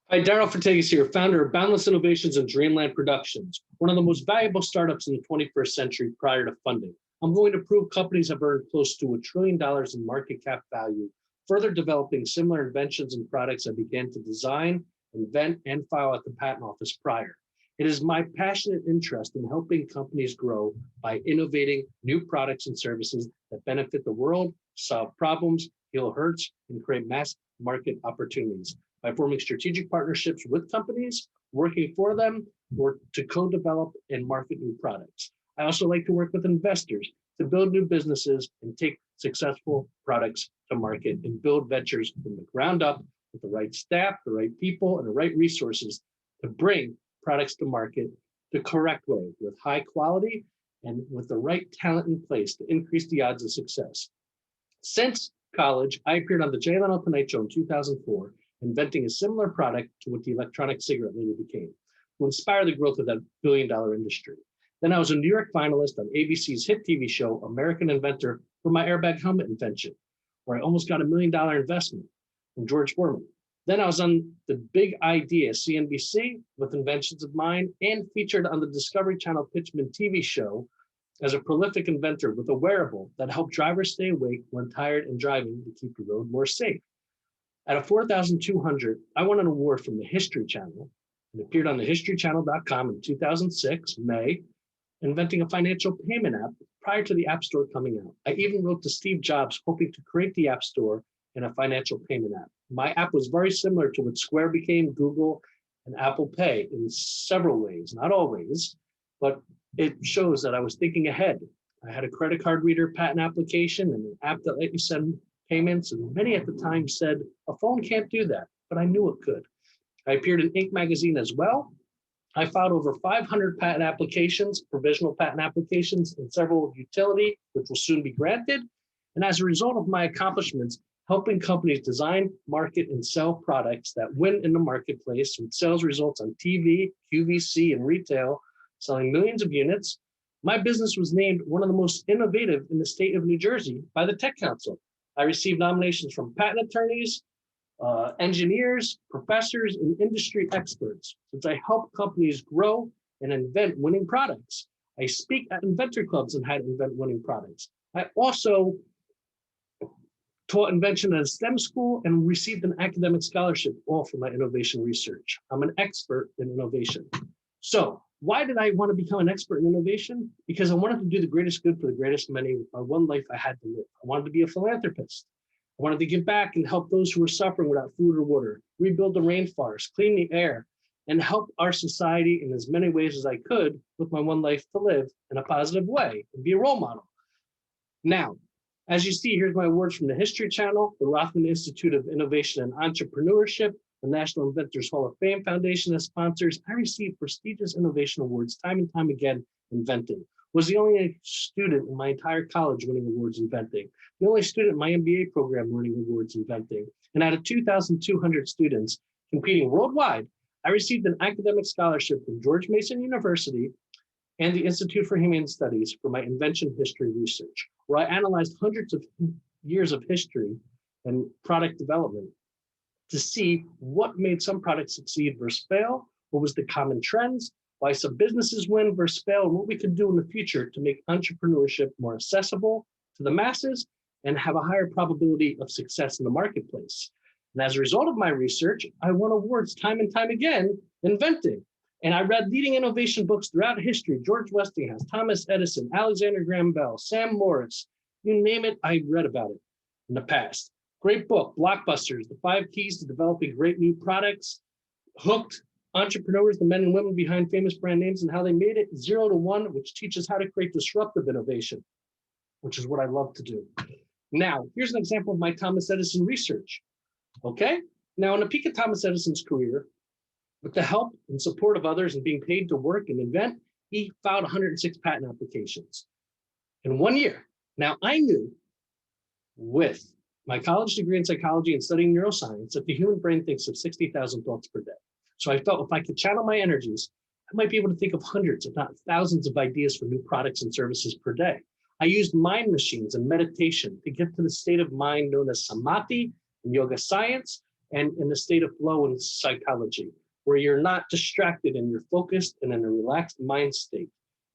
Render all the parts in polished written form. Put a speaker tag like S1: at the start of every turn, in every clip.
S1: Hi, Darrell Fertakos here, founder of Boundless Innovations and Dreamland Productions, one of the most valuable startups in the 21st century prior to funding. I'm going to prove companies have earned close to $1 trillion in market cap value, further developing similar inventions and products I began to design, invent, and file at the patent office prior. It is my passionate interest in helping companies grow by innovating new products and services that benefit the world, solve problems, heal hurts, and create mass market opportunities by forming strategic partnerships with companies, working for them, or to co-develop and market new products. I also like to work with investors to build new businesses and take successful products to market and build ventures from the ground up with the right staff, the right people, and the right resources to bring products to market the correct way with high quality and with the right talent in place to increase the odds of success. Since college, I appeared on the Jay Leno Tonight Show in 2004, inventing a similar product to what the electronic cigarette later became, to inspire the growth of that billion-dollar industry. Then I was a New York finalist on ABC's hit TV show, American Inventor, for my airbag helmet invention, where I almost got $1 million investment from George Foreman. Then I was on the Big Idea CNBC with inventions of mine and featured on the Discovery Channel Pitchman TV show as a prolific inventor with a wearable that helped drivers stay awake when tired and driving to keep the road more safe. At a 4,200, I won an award from the History Channel and appeared on the historychannel.com in 2006, May, inventing a financial payment app prior to the App Store coming out. I even wrote to Steve Jobs hoping to create the App Store and a financial payment app. My app was very similar to what Square became, Google, and Apple Pay in several ways, not always, but it shows that I was thinking ahead. I had a credit card reader patent application and an app that let you send payments, and many at the time said, a phone can't do that, but I knew it could. I appeared in Inc. magazine as well. I filed over 500 patent applications, provisional patent applications, and several utility, which will soon be granted. And as a result of my accomplishments, helping companies design, market, and sell products that win in the marketplace with sales results on TV, QVC, and retail, selling millions of units, my business was named one of the most innovative in the state of New Jersey by the Tech Council. I received nominations from patent attorneys, engineers, professors, and industry experts, since I help companies grow and invent winning products. I speak at inventor clubs on how to invent winning products. I also taught invention at a STEM school and received an academic scholarship, all for my innovation research. I'm an expert in innovation. So why did I want to become an expert in innovation? Because I wanted to do the greatest good for the greatest many with my one life I had to live. I wanted to be a philanthropist. I wanted to give back and help those who were suffering without food or water, rebuild the rainforest, clean the air, and help our society in as many ways as I could with my one life to live in a positive way and be a role model. Now, as you see, here's my awards from the History Channel, the Rothman Institute of Innovation and Entrepreneurship, the National Inventors Hall of Fame Foundation as sponsors. I received prestigious innovation awards time and time again inventing. Was the only student in my entire college winning awards inventing. The only student in my MBA program winning awards inventing. And out of 2,200 students competing worldwide, I received an academic scholarship from George Mason University and the Institute for Humane Studies for my invention history research, where I analyzed hundreds of years of history and product development to see what made some products succeed versus fail, what was the common trends, why some businesses win versus fail, and what we could do in the future to make entrepreneurship more accessible to the masses and have a higher probability of success in the marketplace. And as a result of my research, I won awards time and time again inventing. And I read leading innovation books throughout history, George Westinghouse, Thomas Edison, Alexander Graham Bell, Sam Morris, you name it, I read about it in the past. Great book, Blockbusters, The 5 Keys to Developing Great New Products, Hooked, Entrepreneurs, the men and women behind famous brand names and how they made it, 0 to 1, which teaches how to create disruptive innovation, which is what I love to do. Now, here's an example of my Thomas Edison research, okay? Now, in the peak of Thomas Edison's career, with the help and support of others and being paid to work and invent, he filed 106 patent applications in 1 year. Now, I knew with my college degree in psychology and studying neuroscience that the human brain thinks of 60,000 thoughts per day. So I felt if I could channel my energies, I might be able to think of hundreds, if not thousands of ideas for new products and services per day. I used mind machines and meditation to get to the state of mind known as samadhi in yoga science and in a state of flow and psychology, where you're not distracted and you're focused and in a relaxed mind state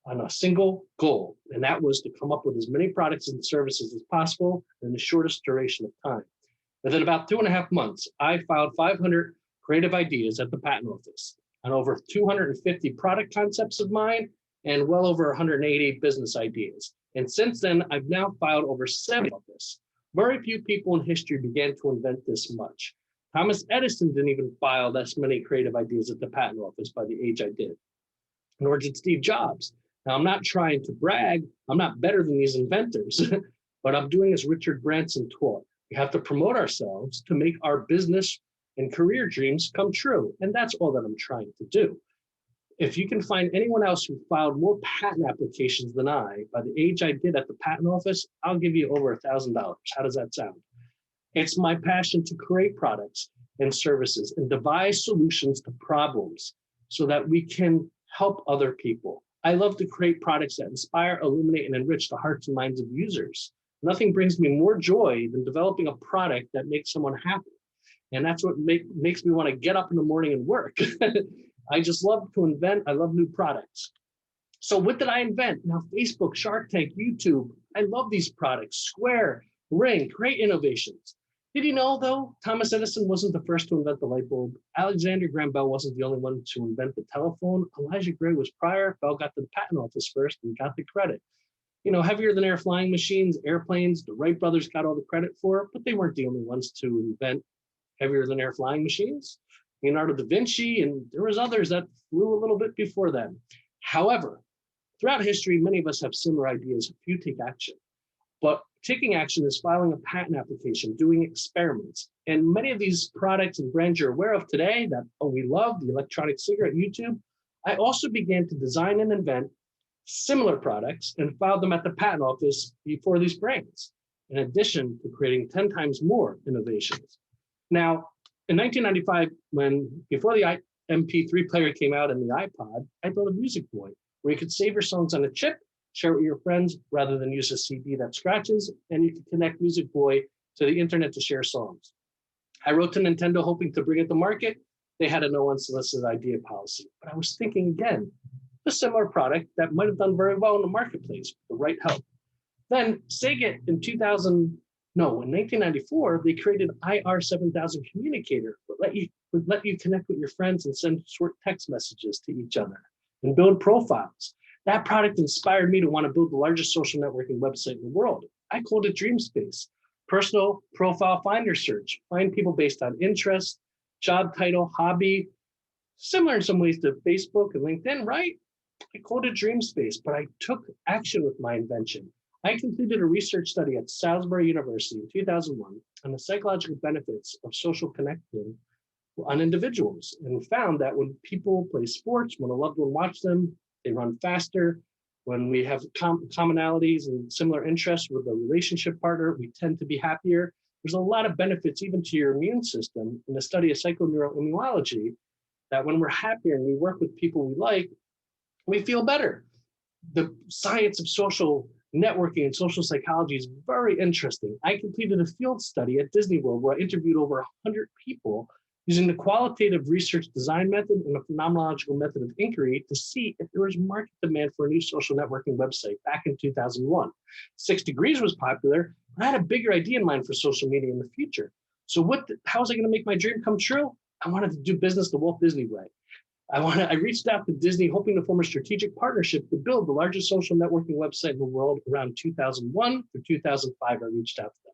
S1: on a single goal. And that was to come up with as many products and services as possible in the shortest duration of time. Within about 2.5 months, I filed 500 creative ideas at the patent office on over 250 product concepts of mine and well over 180 business ideas. And since then, I've now filed over 70 of this. Very few people in history began to invent this much. Thomas Edison didn't even file this many creative ideas at the patent office by the age I did, nor did Steve Jobs. Now, I'm not trying to brag. I'm not better than these inventors, but I'm doing as Richard Branson taught. We have to promote ourselves to make our business and career dreams come true. And that's all that I'm trying to do. If you can find anyone else who filed more patent applications than I, by the age I did at the patent office, I'll give you over $1,000. How does that sound? It's my passion to create products and services and devise solutions to problems so that we can help other people. I love to create products that inspire, illuminate, and enrich the hearts and minds of users. Nothing brings me more joy than developing a product that makes someone happy. And that's what makes me want to get up in the morning and work. I just love to invent. I love new products. So what did I invent? Now, Facebook, Shark Tank, YouTube. I love these products. Square, Ring, great innovations. Did you know, though, Thomas Edison wasn't the first to invent the light bulb? Alexander Graham Bell wasn't the only one to invent the telephone. Elijah Gray was prior. Bell got to the patent office first and got the credit. You know, heavier than air flying machines, airplanes, the Wright brothers got all the credit for, but they weren't the only ones to invent heavier than air flying machines. Leonardo da Vinci, and there was others that flew a little bit before them. However, throughout history, many of us have similar ideas. Few take action. But taking action is filing a patent application, doing experiments. And many of these products and brands you're aware of today that we love, the electronic cigarette, YouTube, I also began to design and invent similar products and filed them at the patent office before these brands, in addition to creating 10 times more innovations. Now, in 1995, before the MP3 player came out and the iPod, I built a music boy where you could save your songs on a chip, share it with your friends rather than use a CD that scratches, and you could connect Music Boy to the internet to share songs. I wrote to Nintendo hoping to bring it to market. They had a no unsolicited idea policy, but I was thinking again, a similar product that might have done very well in the marketplace with the right help. Then Sega in 1994, they created IR7000 communicator that would let you connect with your friends and send short text messages to each other and build profiles. That product inspired me to want to build the largest social networking website in the world. I called it Dreamspace. Personal profile finder search, find people based on interest, job title, hobby, similar in some ways to Facebook and LinkedIn, right? I called it Dreamspace, but I took action with my invention. I completed a research study at Salisbury University in 2001 on the psychological benefits of social connection on individuals, and found that when people play sports, when a loved one watches them, they run faster. When we have commonalities and similar interests with a relationship partner, we tend to be happier. There's a lot of benefits even to your immune system in the study of psychoneuroimmunology that when we're happier and we work with people we like, we feel better. The science of social networking and social psychology is very interesting. I completed a field study at Disney World where I interviewed over 100 people using the qualitative research design method and the phenomenological method of inquiry to see if there was market demand for a new social networking website back in 2001. 6 Degrees was popular, but I had a bigger idea in mind for social media in the future. So how was I gonna make my dream come true? I wanted to do business the Walt Disney way. I reached out to Disney hoping to form a strategic partnership to build the largest social networking website in the world around 2001 through 2005. I reached out to them.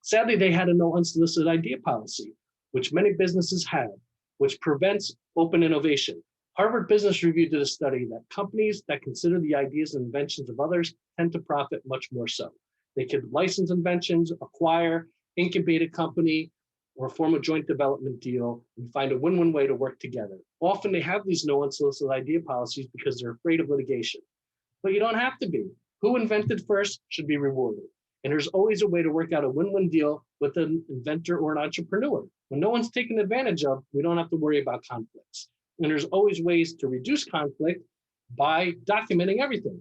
S1: Sadly, they had a no unsolicited idea policy, which many businesses have, which prevents open innovation. Harvard Business Review did a study that companies that consider the ideas and inventions of others tend to profit much more so. They could license inventions, acquire, incubate a company, or form a joint development deal and find a win-win way to work together. Often they have these no unsolicited idea policies because they're afraid of litigation. But you don't have to be. Who invented first should be rewarded. And there's always a way to work out a win-win deal with an inventor or an entrepreneur. When no one's taken advantage of, we don't have to worry about conflicts. And there's always ways to reduce conflict by documenting everything.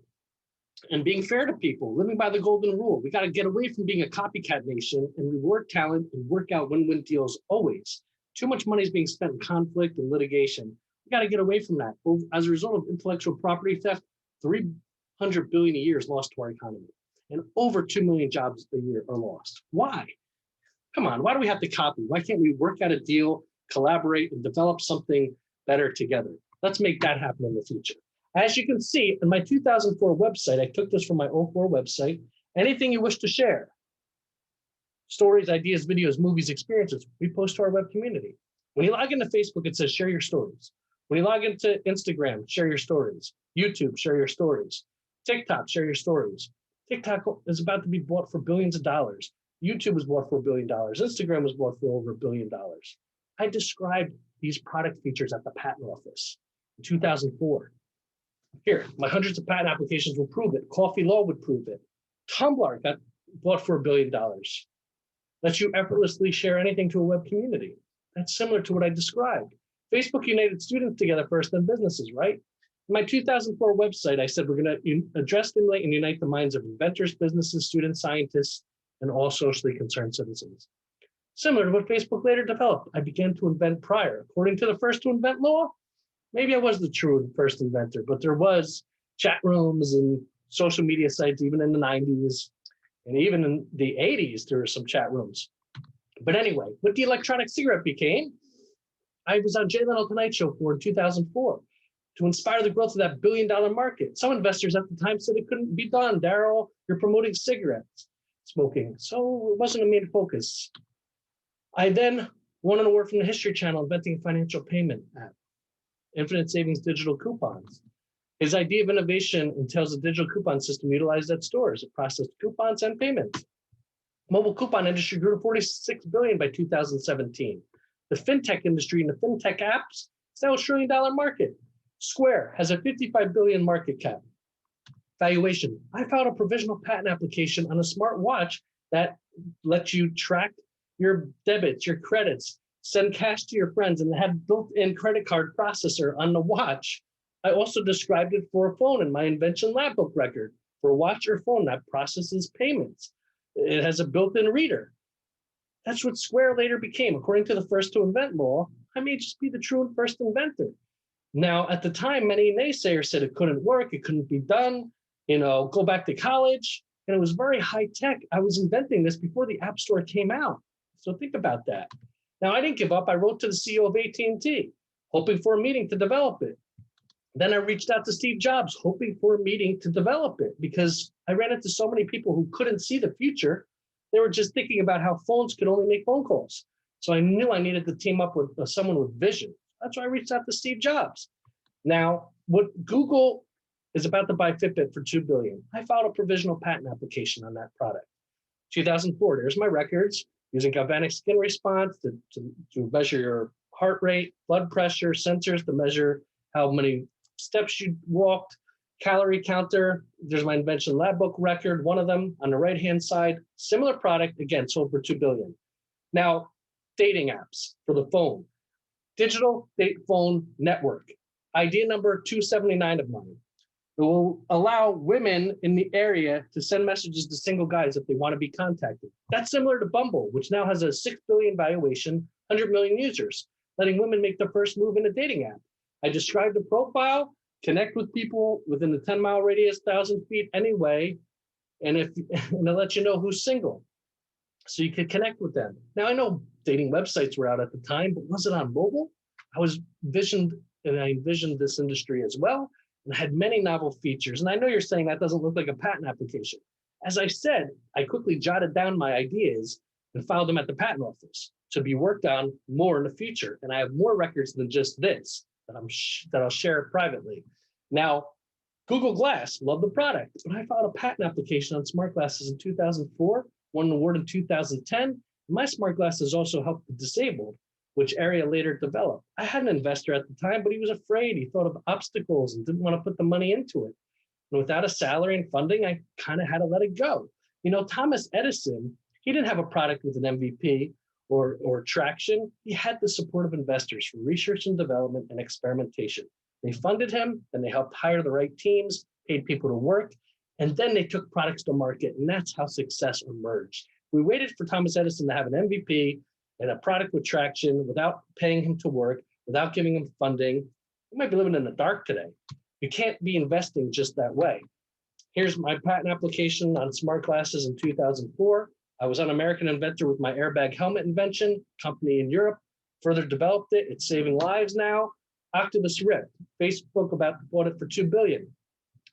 S1: and being fair to people, living by the golden rule. We got to get away from being a copycat nation and reward talent and work out win-win deals always. Too much money is being spent in conflict and litigation. We got to get away from that. As a result of intellectual property theft, 300 billion a year is lost to our economy, and over 2 million jobs a year are lost. Why? Come on, why do we have to copy? Why can't we work out a deal, collaborate, and develop something better together? Let's make that happen in the future. As you can see in my 2004 website, I took this from my 04 website, anything you wish to share, stories, ideas, videos, movies, experiences, we post to our web community. When you log into Facebook, it says share your stories. When you log into Instagram, share your stories. YouTube, share your stories. TikTok, share your stories. TikTok is about to be bought for billions of dollars. YouTube was bought for $1 billion. Instagram was bought for over $1 billion. I described these product features at the patent office in 2004. Here, my hundreds of patent applications will prove it. Coffee Law would prove it. Tumblr got bought for $1 billion. Lets you effortlessly share anything to a web community. That's similar to what I described. Facebook united students together first, then businesses, right? In my 2004 website, I said we're going to address, stimulate, and unite the minds of inventors, businesses, students, scientists, and all socially concerned citizens. Similar to what Facebook later developed, I began to invent prior. According to the first to invent law, maybe I was the true first inventor, but there was chat rooms and social media sites even in the 90s, and even in the 80s, there were some chat rooms. But anyway, what the electronic cigarette became, I was on Jay Leno Tonight Show for in 2004 to inspire the growth of that $1 billion market. Some investors at the time said it couldn't be done. Darrell, you're promoting cigarettes smoking. So it wasn't a main focus. I then won an award from the History Channel, inventing a financial payment app, Infinite Savings Digital Coupons. His idea of innovation entails a digital coupon system utilized at stores. It processed coupons and payments. Mobile coupon industry grew to $46 billion by 2017. The fintech industry and the fintech apps, it's now $1 trillion market. Square has a $55 billion market cap. Valuation. I filed a provisional patent application on a smart watch that lets you track your debits, your credits, send cash to your friends, and had built-in credit card processor on the watch. I also described it for a phone in my invention lab book record for a watch or phone that processes payments. It has a built-in reader. That's what Square later became. According to the first to invent law, I may just be the true and first inventor. Now, at the time, many naysayers said it couldn't work, it couldn't be done, go back to college. And it was very high tech. I was inventing this before the App Store came out. So think about that. Now, I didn't give up. I wrote to the CEO of AT&T, hoping for a meeting to develop it. Then I reached out to Steve Jobs, hoping for a meeting to develop it, because I ran into so many people who couldn't see the future. They were just thinking about how phones could only make phone calls. So I knew I needed to team up with someone with vision. That's why I reached out to Steve Jobs. Now, what Google is about to buy Fitbit for $2 billion. I filed a provisional patent application on that product. 2004, there's my records, using galvanic skin response to measure your heart rate, blood pressure, sensors to measure how many steps you walked, calorie counter. There's my invention lab book record, one of them on the right-hand side. Similar product, again, sold for $2 billion. Now, dating apps for the phone. Digital date phone network. Idea number 279 of mine. It will allow women in the area to send messages to single guys if they want to be contacted. That's similar to Bumble, which now has a $6 billion valuation, 100 million users, letting women make the first move in a dating app. I described the profile, connect with people within the 10-mile radius, 1,000 feet anyway, and it lets you know who's single. So you could connect with them. Now, I know dating websites were out at the time, but was it on mobile? I envisioned this industry as well, and had many novel features. And I know you're saying that doesn't look like a patent application. As I said, I quickly jotted down my ideas and filed them at the patent office to be worked on more in the future. And I have more records than just this that I'll share privately. Now, Google Glass, love the product, but I filed a patent application on smart glasses in 2004, won an award in 2010. My smart glasses also helped the disabled, which area later developed. I had an investor at the time, but he was afraid. He thought of obstacles and didn't want to put the money into it. And without a salary and funding, I kind of had to let it go. Thomas Edison, he didn't have a product with an MVP or traction. He had the support of investors for research and development and experimentation. They funded him, and they helped hire the right teams, paid people to work, And then they took products to market, and that's how success emerged. We waited for Thomas Edison to have an MVP and a product with traction without paying him to work, without giving him funding. We might be living in the dark today. You can't be investing just that way. Here's my patent application on smart glasses in 2004. I was on American Inventor with my airbag helmet invention, company in Europe, further developed it. It's saving lives now. Oculus Rift, Facebook bought it for $2 billion.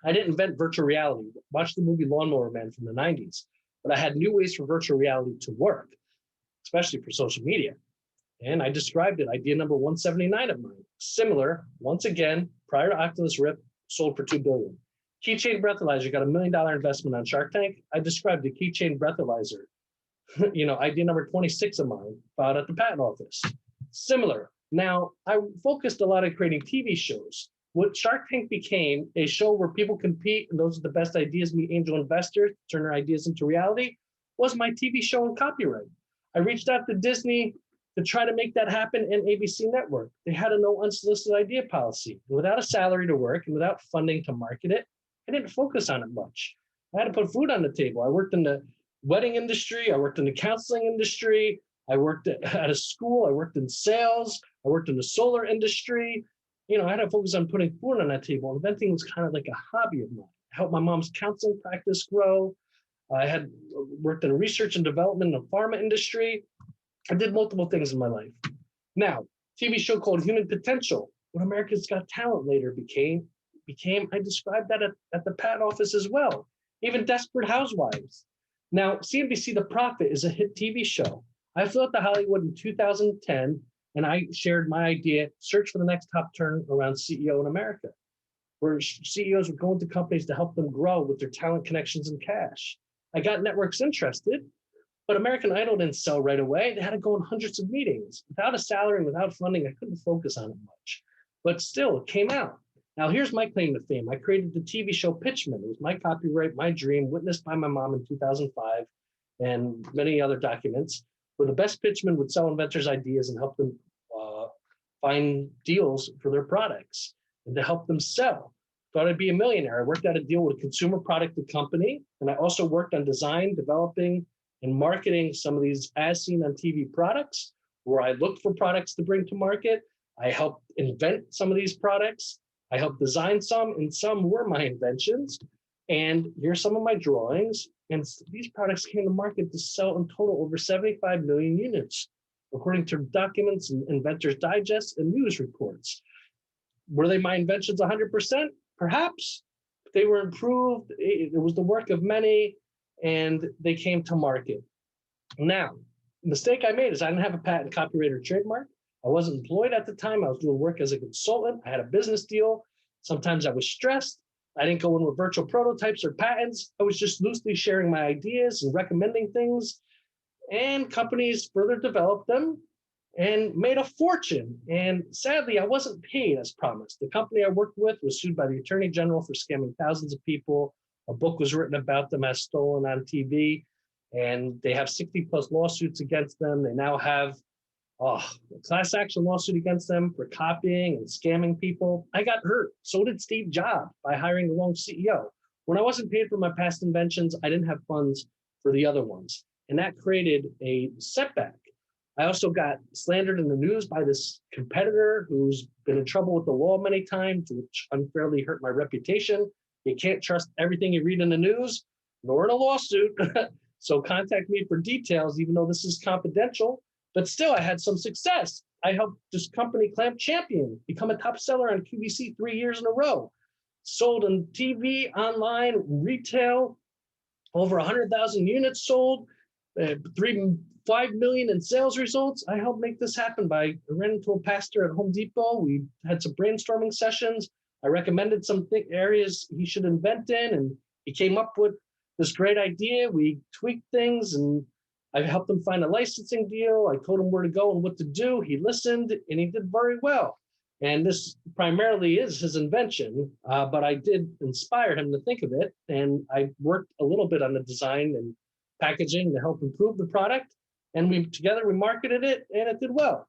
S1: I didn't invent virtual reality. Watch the movie Lawnmower Man from the 90s, but I had new ways for virtual reality to work, especially for social media. And I described it, idea number 179 of mine. Similar, once again, prior to Oculus Rift, sold for $2 billion. Keychain breathalyzer got $1 million investment on Shark Tank. I described the keychain breathalyzer, idea number 26 of mine, filed at the patent office. Similar. Now, I focused a lot on creating TV shows. What Shark Tank became, a show where people compete, and those are the best ideas, meet angel investors, turn their ideas into reality, was my TV show and copyright. I reached out to Disney to try to make that happen, and ABC Network. They had a no unsolicited idea policy. And without a salary to work and without funding to market it, I didn't focus on it much. I had to put food on the table. I worked in the wedding industry. I worked in the counseling industry. I worked at a school. I worked in sales. I worked in the solar industry. I had to focus on putting food on that table. Inventing was kind of like a hobby of mine. I helped my mom's counseling practice grow. I had worked in research and development in the pharma industry. I did multiple things in my life. Now, TV show called Human Potential, what America's Got Talent later became, I described that at the patent office as well. Even Desperate Housewives. Now, CNBC The Prophet is a hit TV show. I flew out to Hollywood in 2010, and I shared my idea, search for the next top turnaround CEO in America, where CEOs would go into companies to help them grow with their talent, connections, and cash. I got networks interested, but American Idol didn't sell right away. They had to go on hundreds of meetings. Without a salary and without funding, I couldn't focus on it much. But still, it came out. Now, here's my claim to fame. I created the TV show Pitchman. It was my copyright, my dream, witnessed by my mom in 2005, and many other documents, where the best pitchman would sell inventors ideas and help them find deals for their products and to help them sell. Thought I'd be a millionaire. I worked out a deal with a consumer product company, and I also worked on design, developing, and marketing some of these as seen on TV products, where I looked for products to bring to market. I helped invent some of these products. I helped design some, and some were my inventions. And here's some of my drawings. And these products came to market to sell in total over 75 million units, according to documents and Inventors Digest and news reports. Were they my inventions 100%? Perhaps. They were improved. It was the work of many, and they came to market. Now, the mistake I made is I didn't have a patent, copyright, or trademark. I wasn't employed at the time. I was doing work as a consultant. I had a business deal. Sometimes I was stressed. I didn't go in with virtual prototypes or patents. I was just loosely sharing my ideas and recommending things. And companies further developed them and made a fortune. And sadly, I wasn't paid as promised. The company I worked with was sued by the Attorney General for scamming thousands of people. A book was written about them as stolen on TV. And they have 60 plus lawsuits against them. They now have a class action lawsuit against them for copying and scamming people. I got hurt. So did Steve Jobs by hiring the wrong CEO. When I wasn't paid for my past inventions, I didn't have funds for the other ones. And that created a setback. I also got slandered in the news by this competitor who's been in trouble with the law many times, which unfairly hurt my reputation. You can't trust everything you read in the news, nor in a lawsuit. So contact me for details, even though this is confidential. But still, I had some success. I helped this company, Clamp Champion, become a top seller on QVC 3 years in a row. Sold on TV, online, retail, over 100,000 units sold, 5 million in sales results. I helped make this happen I ran into a pastor at Home Depot. We had some brainstorming sessions. I recommended some areas he should invent in, and he came up with this great idea. We tweaked things, and I helped him find a licensing deal. I told him where to go and what to do. He listened, and he did very well. And this primarily is his invention, but I did inspire him to think of it. And I worked a little bit on the design and packaging to help improve the product. And together we marketed it, and it did well.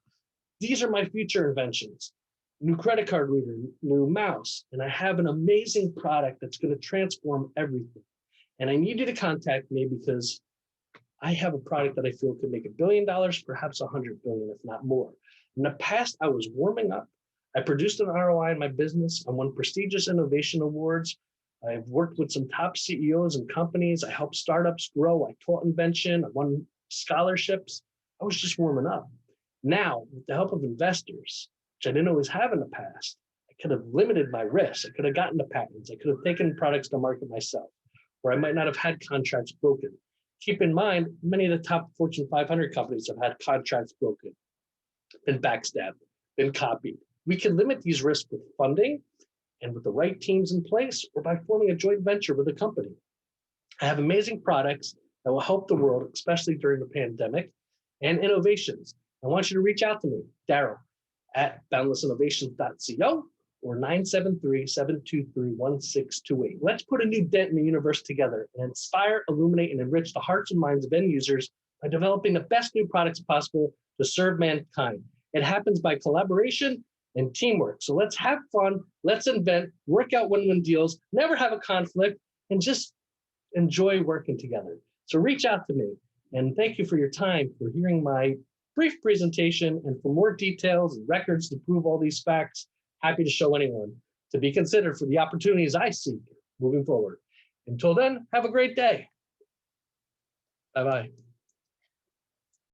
S1: These are my future inventions. New credit card reader, new mouse. And I have an amazing product that's going to transform everything. And I need you to contact me because I have a product that I feel could make $1 billion, perhaps 100 billion, if not more. In the past, I was warming up. I produced an ROI in my business. I won prestigious innovation awards. I've worked with some top CEOs and companies. I helped startups grow. I taught invention. I won scholarships. I was just warming up. Now, with the help of investors, which I didn't always have in the past, I could have limited my risks. I could have gotten the patents. I could have taken products to market myself, where I might not have had contracts broken. Keep in mind, many of the top Fortune 500 companies have had contracts broken, been backstabbed, been copied. We can limit these risks with funding and with the right teams in place, or by forming a joint venture with a company. I have amazing products that will help the world, especially during the pandemic, and innovations. I want you to reach out to me, Darrell, at boundlessinnovations.co or 973-723-1628. Let's put a new dent in the universe together and inspire, illuminate, and enrich the hearts and minds of end users by developing the best new products possible to serve mankind. It happens by collaboration and teamwork. So let's have fun, let's invent, work out win-win deals, never have a conflict, and just enjoy working together. So reach out to me, and thank you for your time, for hearing my brief presentation, and for more details and records to prove all these facts, happy to show anyone to be considered for the opportunities I seek moving forward. Until then, have a great day. Bye-bye.